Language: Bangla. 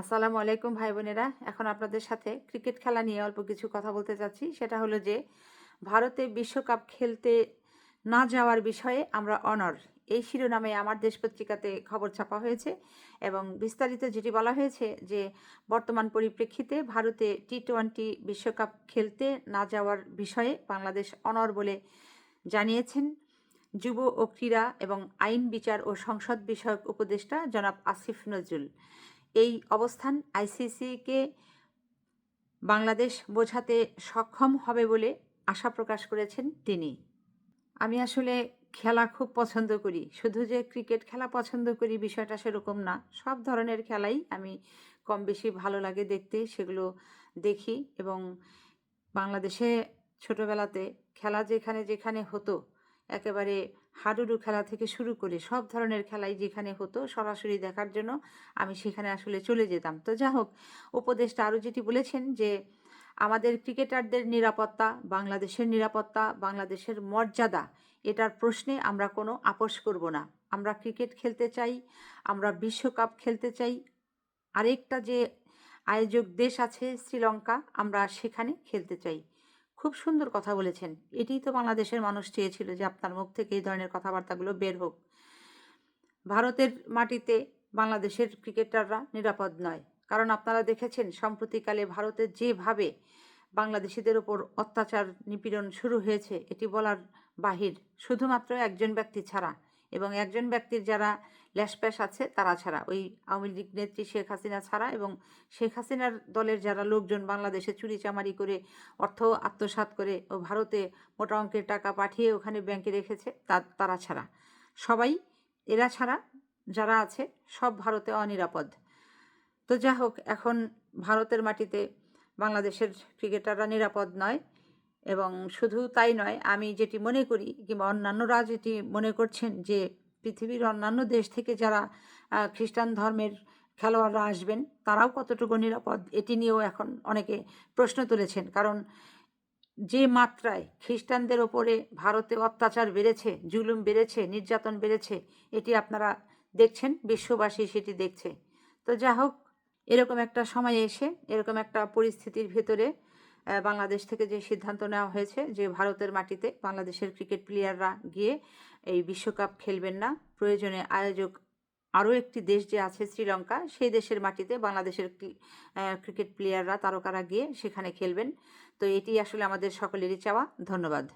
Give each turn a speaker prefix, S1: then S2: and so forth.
S1: আসসালামু আলাইকুম ভাই বোনেরা। এখন আপনাদের সাথে ক্রিকেট খেলা নিয়ে অল্প কিছু কথা বলতে চাচ্ছি। সেটা হলো যে ভারতে বিশ্বকাপ খেলতে না যাওয়ার বিষয়ে আমরা অনড়, এই শিরোনামে আমার দেশ পত্রিকাতে খবর ছাপা হয়েছে এবং বিস্তারিত যেটি বলা হয়েছে যে বর্তমান পরিপ্রেক্ষিতে ভারতে টি-20 বিশ্বকাপ খেলতে না যাওয়ার বিষয়ে বাংলাদেশ অনড় বলে জানিয়েছেন যুব ও ক্রীড়া এবং আইন বিচার ও সংসদ বিষয়ক উপদেষ্টা জনাব আসিফ নজরুল। এই অবস্থান আইসিসিকে বাংলাদেশ বোঝাতে সক্ষম হবে বলে আশা প্রকাশ করেছেন তিনি। আমি আসলে খেলা খুব পছন্দ করি, শুধু যে ক্রিকেট খেলা পছন্দ করি বিষয়টা সেরকম না। সব ধরনের খেলাই আমি কম বেশি ভালো লাগে দেখতে, সেগুলো দেখি। এবং বাংলাদেশে ছোটোবেলাতে খেলা যেখানে যেখানে হতো, একেবারে হাডুডু খেলা থেকে শুরু করে সব ধরনের খেলাই যেখানে হতো সরাসরি দেখার জন্য আমি সেখানে আসলে চলে যেতাম। তো যা হোক, উপদেষ্টা আরও যেটি বলেছেন যে আমাদের ক্রিকেটারদের নিরাপত্তা, বাংলাদেশের নিরাপত্তা, বাংলাদেশের মর্যাদা, এটার প্রশ্নে আমরা কোনো আপোস করব না। আমরা ক্রিকেট খেলতে চাই, আমরা বিশ্বকাপ খেলতে চাই। আরেকটা যে আয়োজক দেশ আছে শ্রীলঙ্কা, আমরা সেখানে খেলতে চাই। খুব সুন্দর কথা বলেছেন। এটিই তো বাংলাদেশের মানুষ চেয়েছিল যে আপনার মুখ থেকে এই ধরনের কথাবার্তাগুলো বের হোক। ভারতের মাটিতে বাংলাদেশের ক্রিকেটাররা নিরাপদ নয়, কারণ আপনারা দেখেছেন সম্প্রতিকালে ভারতের যেভাবে বাংলাদেশিদের ওপর অত্যাচার নিপীড়ন শুরু হয়েছে এটি বলার বাহির, শুধুমাত্র একজন ব্যক্তি ছাড়া এবং একজন ব্যক্তির যারা ল্যাশপ্যাশ আছে তারা ছাড়া, ওই আওয়ামী লীগ নেত্রী শেখ হাসিনা ছাড়া এবং শেখ হাসিনার দলের যারা লোকজন বাংলাদেশে চুরিচামারি করে অর্থ আত্মসাৎ করে ও ভারতে মোটা অঙ্কের টাকা পাঠিয়ে ওখানে ব্যাংকে রেখেছে তারা ছাড়া সবাই, এরা ছাড়া যারা আছে সব ভারতে অনিরাপদ। তো যা হোক, এখন ভারতের মাটিতে বাংলাদেশের ক্রিকেটাররা নিরাপদ নয়। এবং শুধু তাই নয়, আমি যেটি মনে করি কিংবা অন্যান্যরা যেটি মনে করছেন যে পৃথিবীর অন্যান্য দেশ থেকে যারা খ্রিস্টান ধর্মের খেলোয়াড়রা আসবেন তারাও কতটুকু নিরাপদ, এটি নিয়েও এখন অনেকে প্রশ্ন তুলেছেন। কারণ যে মাত্রায় খ্রিস্টানদের ওপরে ভারতে অত্যাচার বেড়েছে, জুলুম বেড়েছে, নির্যাতন বেড়েছে, এটি আপনারা দেখছেন, বিশ্ববাসী সেটি দেখছে। তো যা হোক, এরকম একটা সময়ে এসে এরকম একটা পরিস্থিতির ভেতরে বাংলাদেশ থেকে যে সিদ্ধান্ত নেওয়া হয়েছে যে ভারতের মাটিতে বাংলাদেশের ক্রিকেট প্লেয়াররা গিয়ে এই বিশ্বকাপ খেলবেন না, প্রয়োজনে আয়োজক আরও একটি দেশ যে আছে শ্রীলঙ্কা, সেই দেশের মাটিতে বাংলাদেশের ক্রিকেট প্লেয়াররা, তারকারা গিয়ে সেখানে খেলবেন। তো এটি আসলে আমাদের সকলেরই চাওয়া। ধন্যবাদ।